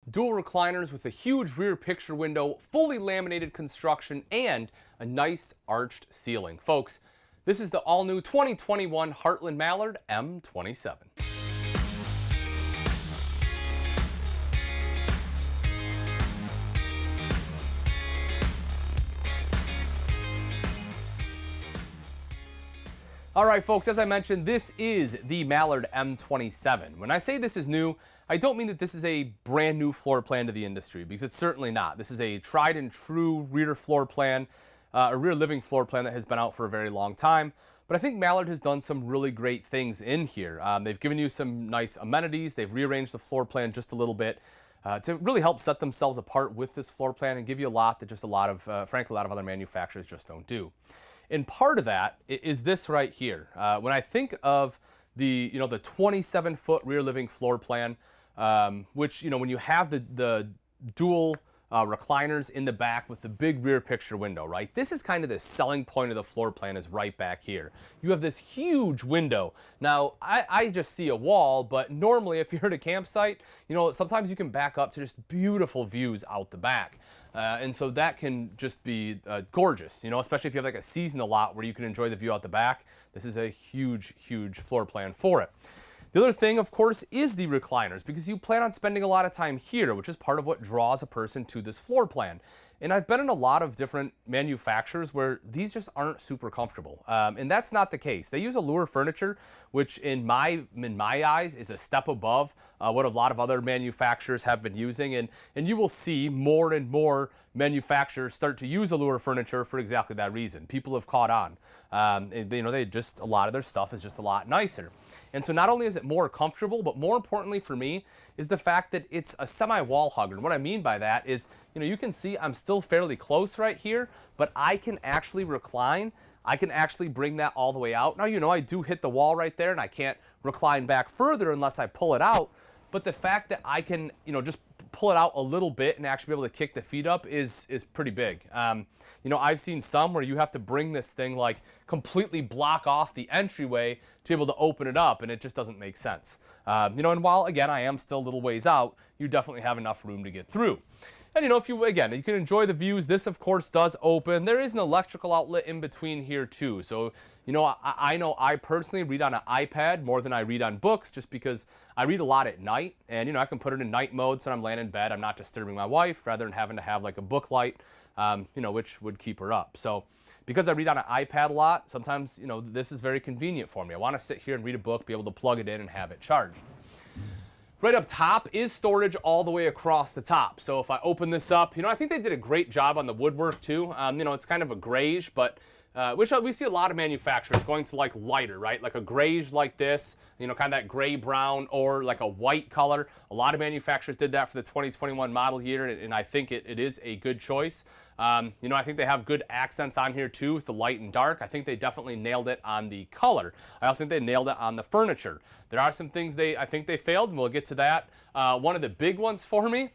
dual recliners with a huge rear picture window, fully laminated construction, and a nice arched ceiling. Folks, this is the all-new 2021 Heartland Mallard M27. All right, folks, as I mentioned, this is the Mallard M27. When I say this is new, I don't mean that this is a brand new floor plan to the industry, because it's certainly not. This is a tried and true rear floor plan, a rear living floor plan that has been out for a very long time. But I think Mallard has done some really great things in here. They've given you some nice amenities. They've rearranged the floor plan just a little bit to really help set themselves apart with this floor plan and give you a lot that just frankly, a lot of other manufacturers just don't do. And part of that is this right here. When I think of the 27-foot rear living floor plan, which, when you have the dual recliners in the back with the big rear picture window, right? This is kind of the selling point of the floor plan, is right back here. You have this huge window. Now, I just see a wall, but normally if you're at a campsite, sometimes you can back up to just beautiful views out the back. And so that can just be gorgeous, especially if you have like a seasonal lot where you can enjoy the view out the back. This is a huge, huge floor plan for it. The other thing, of course, is the recliners, because you plan on spending a lot of time here, which is part of what draws a person to this floor plan. And I've been in a lot of different manufacturers where these just aren't super comfortable. And that's not the case. They use Allure furniture, which in my eyes is a step above what a lot of other manufacturers have been using. And you will see more and more manufacturers start to use Allure furniture for exactly that reason. People have caught on. A lot of their stuff is just a lot nicer. And so not only is it more comfortable, but more importantly for me is the fact that it's a semi-wall hugger. And what I mean by that is, you can see I'm still fairly close right here, but I can actually recline. I can actually bring that all the way out. Now, I do hit the wall right there, and I can't recline back further unless I pull it out. But the fact that I can, just pull it out a little bit and actually be able to kick the feet up is pretty big. I've seen some where you have to bring this thing like completely block off the entryway to be able to open it up, and it just doesn't make sense. And while, again, I am still a little ways out, you definitely have enough room to get through. And if you can enjoy the views. This, of course, does open. There is an electrical outlet in between here too. So, I know I personally read on an iPad more than I read on books, just because I read a lot at night. And, I can put it in night mode so when I'm laying in bed, I'm not disturbing my wife, rather than having to have like a book light, which would keep her up. So because I read on an iPad a lot, sometimes, this is very convenient for me. I want to sit here and read a book, be able to plug it in and have it charged. Right up top is storage all the way across the top. So if I open this up, I think they did a great job on the woodwork too. It's kind of a grayish, but which we see a lot of manufacturers going to like lighter, right? Like a grayish like this, kind of that gray brown, or like a white color. A lot of manufacturers did that for the 2021 model year, and I think it is a good choice. I think they have good accents on here too with the light and dark. I think they definitely nailed it on the color. I also think they nailed it on the furniture. There are some things I think they failed, and we'll get to that. One of the big ones for me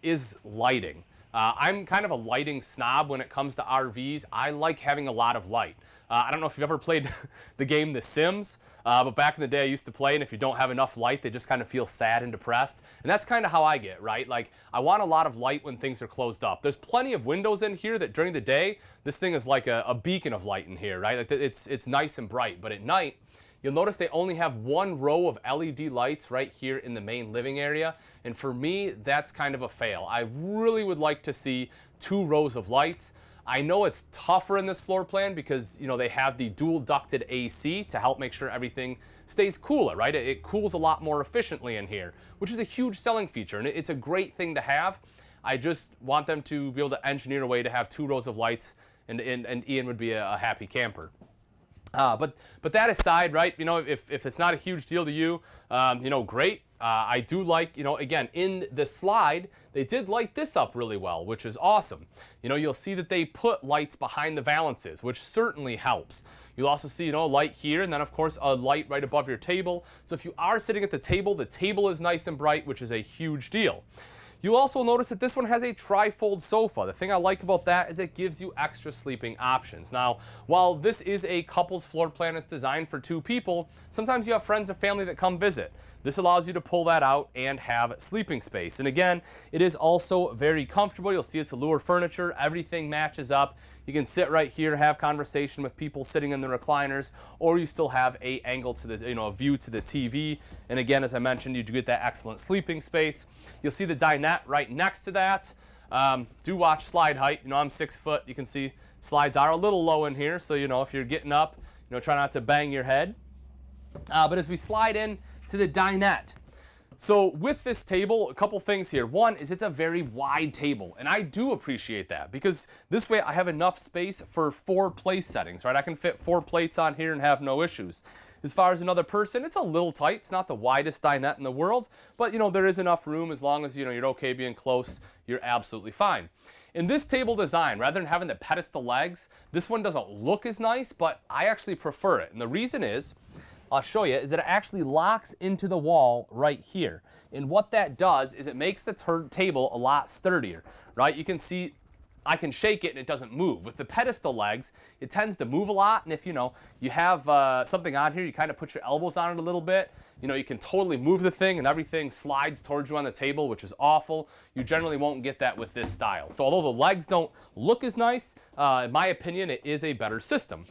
is lighting. I'm kind of a lighting snob when it comes to RVs. I like having a lot of light. I don't know if you've ever played the game The Sims, but back in the day I used to play, and if you don't have enough light, they just kind of feel sad and depressed. And that's kind of how I get, right? Like, I want a lot of light when things are closed up. There's plenty of windows in here that during the day, this thing is like a beacon of light in here, right? Like, it's nice and bright, but at night, you'll notice they only have one row of LED lights right here in the main living area. And for me, that's kind of a fail. I really would like to see 2 rows of lights. I know it's tougher in this floor plan because, they have the dual ducted AC to help make sure everything stays cooler, right? It cools a lot more efficiently in here, which is a huge selling feature. And it's a great thing to have. I just want them to be able to engineer a way to have 2 rows of lights, and Ian would be a happy camper. But that aside, right, if it's not a huge deal to you, great. I do like, again, in the slide, they did light this up really well, which is awesome. You'll see that they put lights behind the valances, which certainly helps. You'll also see, a light here, and then, of course, a light right above your table. So if you are sitting at the table is nice and bright, which is a huge deal. You'll also notice that this one has a tri-fold sofa. The thing I like about that is it gives you extra sleeping options. Now, while this is a couple's floor plan, it's designed for 2 people, sometimes you have friends and family that come visit. This allows you to pull that out and have sleeping space. And again, it is also very comfortable. You'll see it's Allure furniture. Everything matches up. You can sit right here, have conversation with people sitting in the recliners, or you still have a angle to the, a view to the TV. And again, as I mentioned, you do get that excellent sleeping space. You'll see the dinette right next to that. Do watch slide height. I'm 6 foot. You can see slides are a little low in here, so if you're getting up, try not to bang your head. But as we slide in to the dinette, so with this table, a couple things here. One is it's a very wide table, and I do appreciate that because this way I have enough space for 4 place settings, right? I can fit 4 plates on here and have no issues. As far as another person, it's a little tight. It's not the widest dinette in the world, but there is enough room as long as you're okay being close, you're absolutely fine. In this table design, rather than having the pedestal legs, this one doesn't look as nice, but I actually prefer it. And the reason is, I'll show you, is that it actually locks into the wall right here. And what that does is it makes the table a lot sturdier, right? You can see I can shake it and it doesn't move. With the pedestal legs, it tends to move a lot. And if you have something on here, you kind of put your elbows on it a little bit, you can totally move the thing and everything slides towards you on the table, which is awful. You generally won't get that with this style. So although the legs don't look as nice, in my opinion, it is a better system.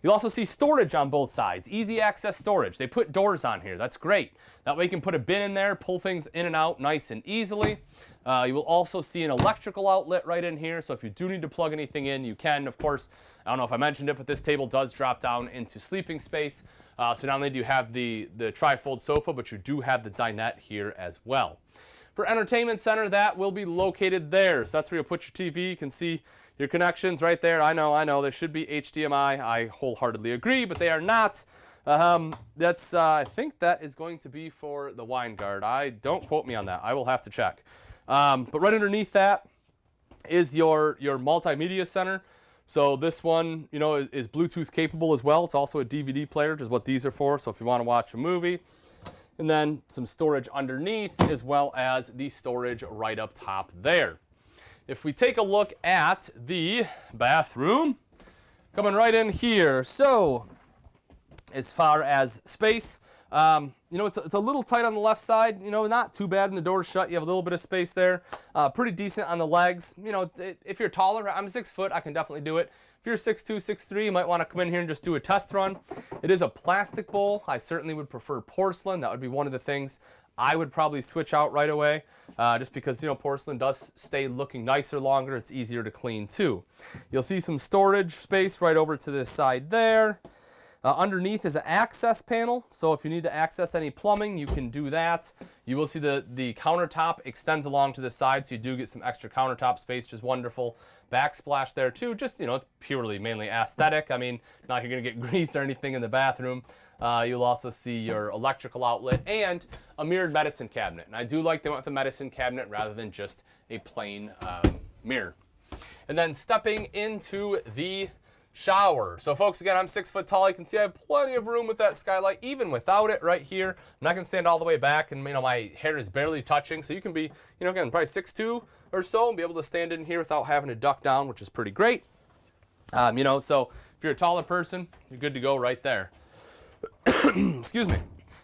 You'll also see storage on both sides, easy access storage. They put doors on here, that's great. That way you can put a bin in there, pull things in and out nice and easily. You will also see an electrical outlet right in here, so if you do need to plug anything in, you can. Of course, I don't know if I mentioned it, but this table does drop down into sleeping space. So not only do you have the trifold sofa, but you do have the dinette here as well. For entertainment center, that will be located there. So that's where you'll put your TV. You can see your connections right there. I know, they should be HDMI. I wholeheartedly agree, but they are not. I think that is going to be for the wine guard. Don't quote me on that. I will have to check. But right underneath that is your multimedia center. So this one, is Bluetooth capable as well. It's also a DVD player, which is what these are for. So if you want to watch a movie. And then some storage underneath, as well as the storage right up top there. If we take a look at the bathroom, coming right in here. So as far as space, it's a little tight on the left side, not too bad when the door's shut. You have a little bit of space there. Pretty decent on the legs. If you're taller, I'm 6 foot, I can definitely do it. If you're 6'2", 6'3", you might want to come in here and just do a test run. It is a plastic bowl. I certainly would prefer porcelain. That would be one of the things I would probably switch out right away, just because, porcelain does stay looking nicer longer. It's easier to clean too. You'll see some storage space right over to this side there. Underneath is an access panel, so if you need to access any plumbing, you can do that. You will see the countertop extends along to the side, so you do get some extra countertop space, which is wonderful. Backsplash there too, just, it's purely mainly aesthetic. I mean, not you're gonna get grease or anything in the bathroom. You'll also see your electrical outlet and a mirrored medicine cabinet. And I do like they went with a medicine cabinet rather than just a plain mirror. And then stepping into the shower. So folks, again, I'm 6 foot tall. You can see I have plenty of room with that skylight, even without it right here. I'm not gonna stand all the way back, and my hair is barely touching. So you can be, again, probably 6'2" or so, and be able to stand in here without having to duck down, which is pretty great. So if you're a taller person, you're good to go right there. Excuse me.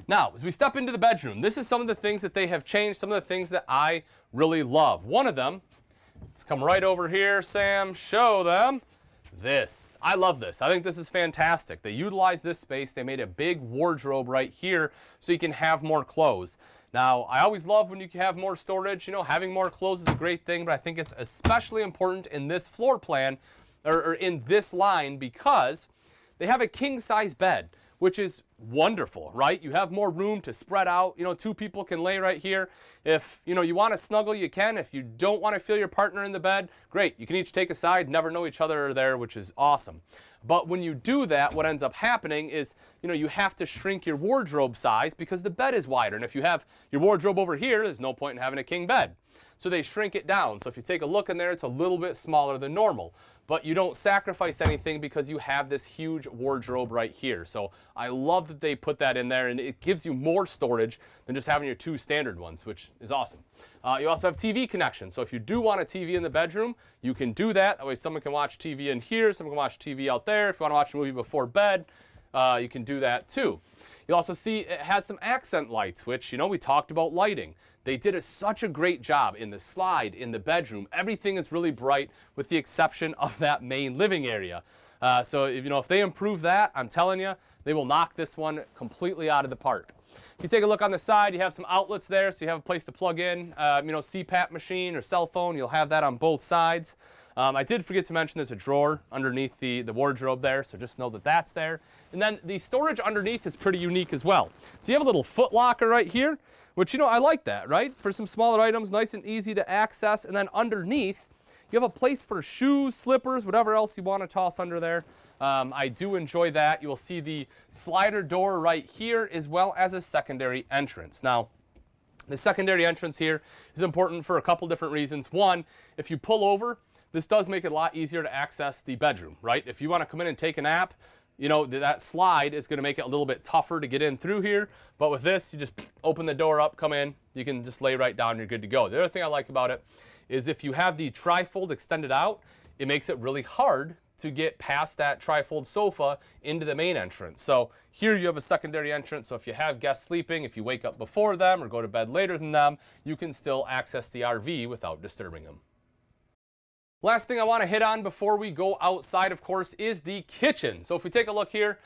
Now, as we step into the bedroom, this is some of the things that they have changed, some of the things that I really love. One of them, let's come right over here, Sam, show them. This. I love this. I think this is fantastic. They utilized this space. They made a big wardrobe right here so you can have more clothes. Now, I always love when you can have more storage. Having more clothes is a great thing, but I think it's especially important in this floor plan or in this line because they have a king-size bed, which is wonderful, right? You have more room to spread out. 2 people can lay right here. If, you want to snuggle, you can. If you don't want to feel your partner in the bed, great. You can each take a side, never know each other there, which is awesome. But when you do that, what ends up happening is, you have to shrink your wardrobe size because the bed is wider. And if you have your wardrobe over here, there's no point in having a king bed. So they shrink it down. So if you take a look in there, it's a little bit smaller than normal. But you don't sacrifice anything because you have this huge wardrobe right here. So I love that they put that in there, and it gives you more storage than just having your 2 standard ones, which is awesome. You also have TV connection. So if you do want a TV in the bedroom, you can do that. That way someone can watch TV in here, someone can watch TV out there. If you want to watch a movie before bed, you can do that too. You also see it has some accent lights, which, you know, we talked about lighting. They did such a great job in the slide, in the bedroom. Everything is really bright with the exception of that main living area. So, if they improve that, I'm telling you, they will knock this one completely out of the park. If you take a look on the side, you have some outlets there, so you have a place to plug in, CPAP machine or cell phone. You'll have that on both sides. I did forget to mention there's a drawer underneath the wardrobe there, so just know that that's there. And then the storage underneath is pretty unique as well. So you have a little foot locker right here, which, I like that, right? For some smaller items, nice and easy to access. And then underneath, you have a place for shoes, slippers, whatever else you want to toss under there. I do enjoy that. You will see the slider door right here as well as a secondary entrance. Now, the secondary entrance here is important for a couple different reasons. One, if you pull over, this does make it a lot easier to access the bedroom, right? If you want to come in and take a nap, that slide is going to make it a little bit tougher to get in through here. But with this, you just open the door up, come in, you can just lay right down, you're good to go. The other thing I like about it is if you have the trifold extended out, it makes it really hard to get past that trifold sofa into the main entrance. So here you have a secondary entrance, so if you have guests sleeping, if you wake up before them or go to bed later than them, you can still access the RV without disturbing them. Last thing I want to hit on before we go outside, of course, is the kitchen. So if we take a look here,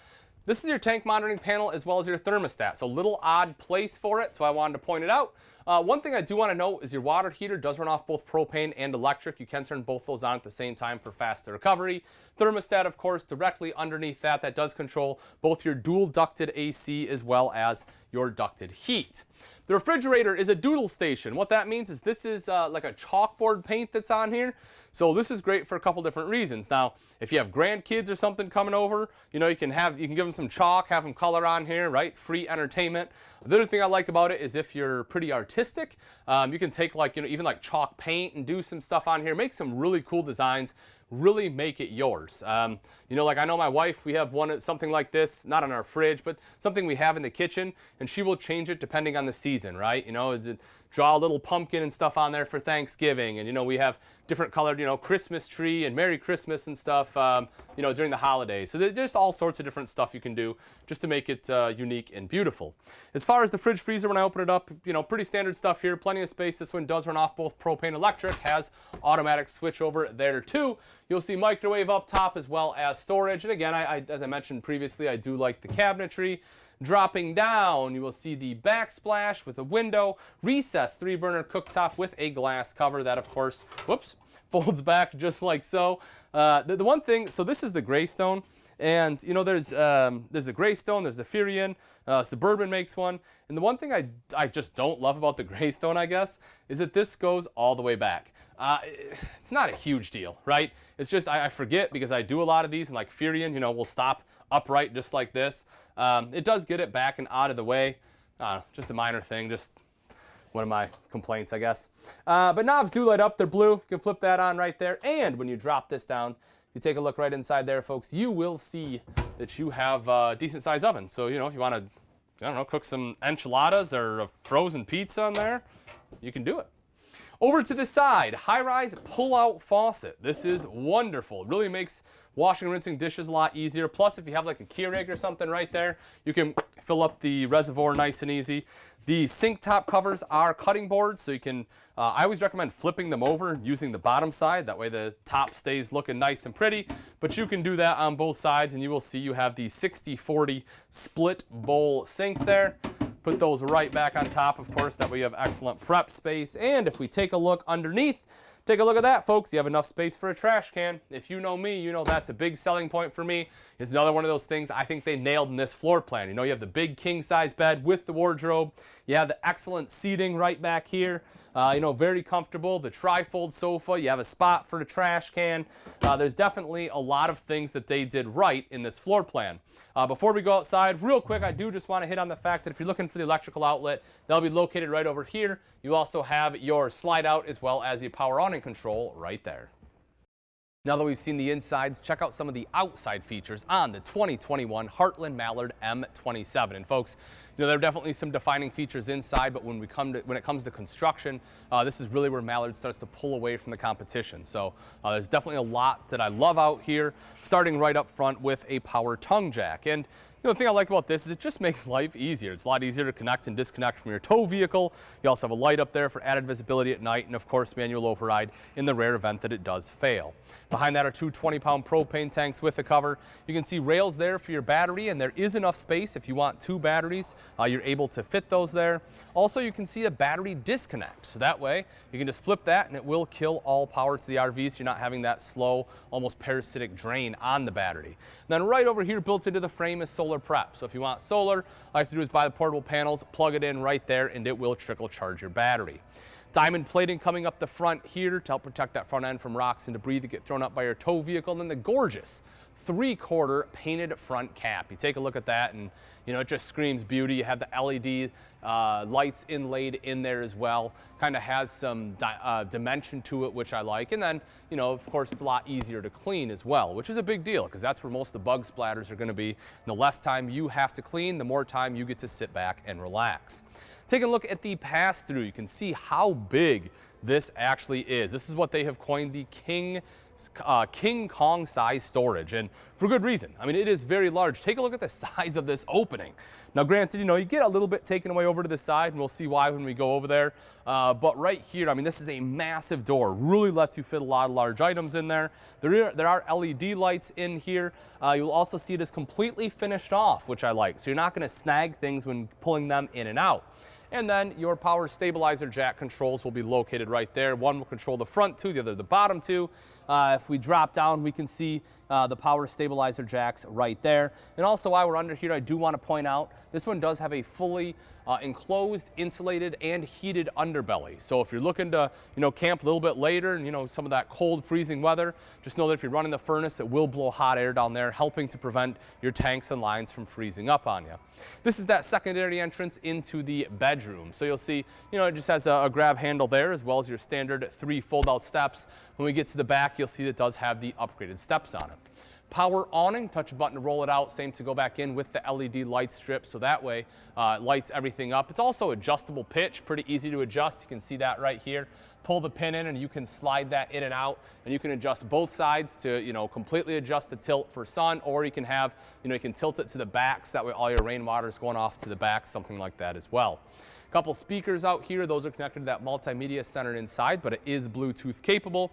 this is your tank monitoring panel as well as your thermostat. So a little odd place for it, so I wanted to point it out. One thing I do want to note is your water heater does run off both propane and electric. You can turn both those on at the same time for faster recovery. Thermostat, of course, directly underneath that does control both your dual ducted AC as well as your ducted heat. The refrigerator is a doodle station. What that means is this is like a chalkboard paint that's on here. So this is great for a couple different reasons. Now, if you have grandkids or something coming over, you can give them some chalk, have them color on here, right? Free entertainment. The other thing I like about it is if you're pretty artistic, you can take even like chalk paint and do some stuff on here, make some really cool designs, really make it yours. Like I know my wife, we have something like this, not on our fridge, but something we have in the kitchen, and she will change it depending on the season, right? Draw a little pumpkin and stuff on there for Thanksgiving, and we have different colored Christmas tree and Merry Christmas and stuff during the holidays. So there's all sorts of different stuff you can do just to make it unique and beautiful. As far as the fridge freezer, when I open it up, pretty standard stuff here, plenty of space. This one does run off both propane electric, has automatic switch over there too. You'll see microwave up top as well as storage. And again, as I mentioned previously, I do like the cabinetry. Dropping down, you will see the backsplash with a window, recessed 3-burner cooktop with a glass cover that, of course, folds back just like so. The one thing, so this is the Greystone, and there's the Greystone, there's the Furion, Suburban makes one, and the one thing I just don't love about the Greystone, I guess, is that this goes all the way back. It's not a huge deal, right? It's just I forget because I do a lot of these, and like Furion, will stop upright just like this. It does get it back and out of the way. Just a minor thing, just one of my complaints, I guess. But knobs do light up. They're blue. You can flip that on right there. And when you drop this down, you take a look right inside there, folks, you will see that you have a decent sized oven. So, if you want to, cook some enchiladas or a frozen pizza in there, you can do it. Over to the side, high-rise pull-out faucet. This is wonderful. It really makes washing and rinsing dishes a lot easier. Plus, if you have like a Keurig or something right there, you can fill up the reservoir nice and easy. The sink top covers are cutting boards, so you can, I always recommend flipping them over using the bottom side. That way the top stays looking nice and pretty. But you can do that on both sides, and you will see you have the 60-40 split bowl sink there. Put those right back on top, of course, that way you have excellent prep space. And if we take a look underneath, take a look at that, folks. You have enough space for a trash can. If you know me, you know that's a big selling point for me. It's another one of those things I think they nailed in this floor plan. You have the big king-size bed with the wardrobe. You have the excellent seating right back here. Very comfortable. The trifold sofa. You have a spot for the trash can. There's definitely a lot of things that they did right in this floor plan. Before we go outside, real quick, I do just want to hit on the fact that if you're looking for the electrical outlet, they'll be located right over here. You also have your slide out as well as the power on and control right there. Now that we've seen the insides, check out some of the outside features on the 2021 Heartland Mallard M27. And folks, there are definitely some defining features inside, but when it comes to construction, this is really where Mallard starts to pull away from the competition. So there's definitely a lot that I love out here, starting right up front with a power tongue jack. And The thing I like about this is it just makes life easier. It's a lot easier to connect and disconnect from your tow vehicle. You also have a light up there for added visibility at night, and of course manual override in the rare event that it does fail. Behind that are two 20-pound propane tanks with a cover. You can see rails there for your battery, and there is enough space if you want two batteries. You're able to fit those there. Also, you can see a battery disconnect, so that way you can just flip that and it will kill all power to the RV, so you're not having that slow, almost parasitic drain on the battery. And then right over here, built into the frame, is solar prep. So if you want solar, all you have to do is buy the portable panels, plug it in right there, and it will trickle charge your battery. Diamond plating coming up the front here to help protect that front end from rocks and debris that get thrown up by your tow vehicle. And then the gorgeous 3/4 painted front cap. You take a look at that and it just screams beauty. You have the LED lights inlaid in there as well. Kind of has some dimension to it, which I like. And then, of course, it's a lot easier to clean as well, which is a big deal because that's where most of the bug splatters are going to be. And the less time you have to clean, the more time you get to sit back and relax. Take a look at the pass-through. You can see how big this actually is. This is what they have coined the King Kong size storage, and for good reason. I mean, it is very large. Take a look at the size of this opening. Now, granted, you get a little bit taken away over to the side, and we'll see why when we go over there. But right here, I mean, this is a massive door. Really lets you fit a lot of large items in there. There are LED lights in here. You'll also see it is completely finished off, which I like. So you're not going to snag things when pulling them in and out. And then your power stabilizer jack controls will be located right there. One will control the front two, the other the bottom two. If we drop down, we can see the power stabilizer jacks right there. And also while we're under here, I do want to point out, this one does have a fully enclosed, insulated, and heated underbelly. So if you're looking to, camp a little bit later and, some of that cold, freezing weather, just know that if you're running the furnace, it will blow hot air down there, helping to prevent your tanks and lines from freezing up on you. This is that secondary entrance into the bedroom. So you'll see, it just has a grab handle there as well as your standard 3 fold-out steps. When we get to the back, you'll see that it does have the upgraded steps on it. Power awning, touch a button to roll it out, same to go back in with the LED light strip, so that way it lights everything up. It's also adjustable pitch, pretty easy to adjust. You can see that right here. Pull the pin in and you can slide that in and out, and you can adjust both sides to, completely adjust the tilt for sun, or you can have, you can tilt it to the back, so that way all your rainwater is going off to the back, something like that as well. A couple speakers out here, those are connected to that multimedia center inside, but it is Bluetooth capable.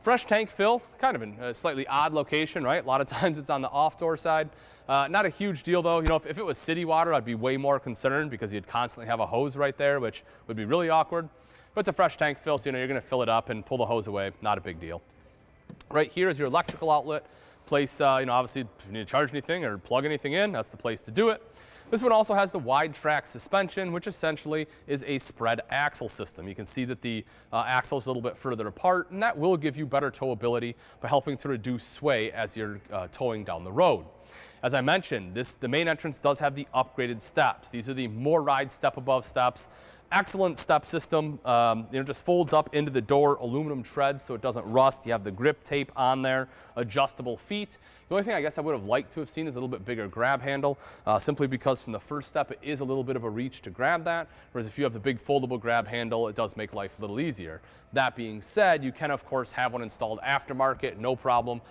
Fresh tank fill, kind of in a slightly odd location, right? A lot of times it's on the off-door side. Not a huge deal though. If it was city water, I'd be way more concerned because you'd constantly have a hose right there, which would be really awkward. But it's a fresh tank fill, so you're gonna fill it up and pull the hose away, not a big deal. Right here is your electrical outlet. Place, obviously if you need to charge anything or plug anything in, that's the place to do it. This one also has the wide track suspension, which essentially is a spread axle system. You can see that the axle is a little bit further apart, and that will give you better towability by helping to reduce sway as you're towing down the road. As I mentioned, the main entrance does have the upgraded steps. These are the more ride step above steps. Excellent step system, just folds up into the door, aluminum treads so it doesn't rust. You have the grip tape on there, adjustable feet. The only thing I guess I would have liked to have seen is a little bit bigger grab handle, simply because from the first step it is a little bit of a reach to grab that, whereas if you have the big foldable grab handle, it does make life a little easier. That being said, you can of course have one installed aftermarket, no problem.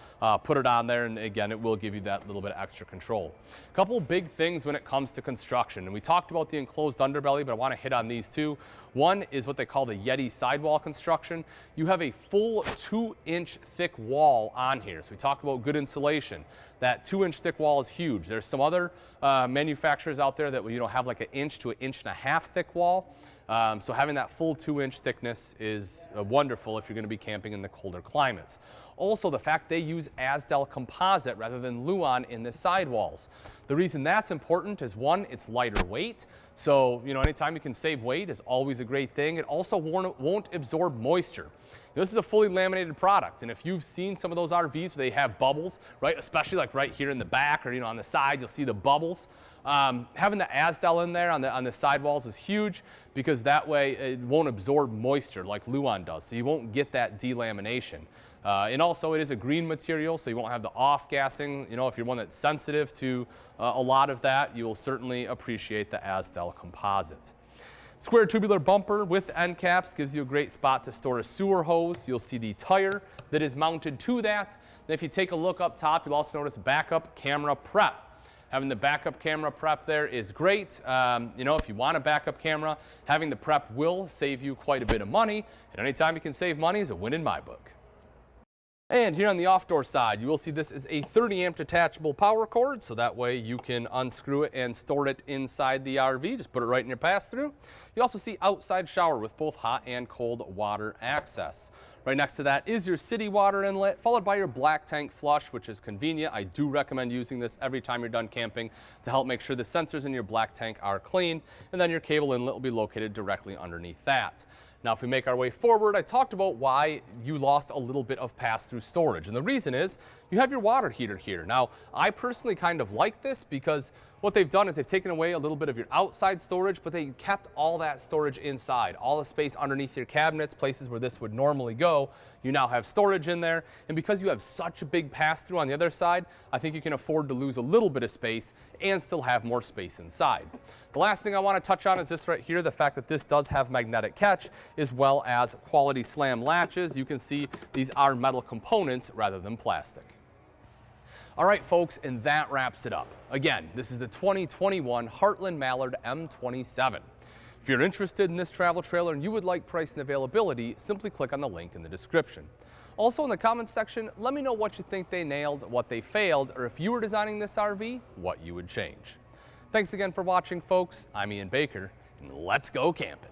Put it on there, and again, it will give you that little bit of extra control. A couple big things when it comes to construction, and we talked about the enclosed underbelly, but I want to hit on these two. One is what they call the Yeti sidewall construction. You have a full 2-inch thick wall on here. So we talked about good insulation. That 2-inch thick wall is huge. There's some other manufacturers out there that have like 1 inch to 1.5 inch thick wall. So having that full 2-inch thickness is wonderful if you're going to be camping in the colder climates. Also, the fact they use Azdel composite rather than Luan in the sidewalls. The reason that's important is, one, it's lighter weight. So, anytime you can save weight is always a great thing. It also won't absorb moisture. This is a fully laminated product, and if you've seen some of those RVs where they have bubbles, right, especially like right here in the back or on the sides, you'll see the bubbles. Having the Azdel in there on the sidewalls is huge because that way it won't absorb moisture like Luan does, so you won't get that delamination. And also it is a green material, so you won't have the off-gassing. If you're one that's sensitive to a lot of that, you will certainly appreciate the Azdel composite. Square tubular bumper with end caps gives you a great spot to store a sewer hose. You'll see the tire that is mounted to that. And if you take a look up top, you'll also notice backup camera prep. Having the backup camera prep there is great. You know, if you want a backup camera, having the prep will save you quite a bit of money. And anytime you can save money is a win in my book. And here on the off-door side, you will see this is a 30 amp detachable power cord, so that way you can unscrew it and store it inside the RV. Just put it right in your pass-through. You also see outside shower with both hot and cold water access. Right next to that is your city water inlet, followed by your black tank flush, which is convenient. I do recommend using this every time you're done camping to help make sure the sensors in your black tank are clean, and then your cable inlet will be located directly underneath that. Now, if we make our way forward, I talked about why you lost a little bit of pass-through storage. And the reason is you have your water heater here. Now, I personally kind of like this because what they've done is they've taken away a little bit of your outside storage, but they kept all that storage inside, all the space underneath your cabinets, places where this would normally go. You now have storage in there. And because you have such a big pass-through on the other side, I think you can afford to lose a little bit of space and still have more space inside. The last thing I want to touch on is this right here, the fact that this does have magnetic catch as well as quality slam latches. You can see these are metal components rather than plastic. All right, folks, and that wraps it up. Again, this is the 2021 Heartland Mallard M27. If you're interested in this travel trailer and you would like price and availability, simply click on the link in the description. Also in the comments section, let me know what you think they nailed, what they failed, or if you were designing this RV, what you would change. Thanks again for watching, folks. I'm Ian Baker, and let's go camping.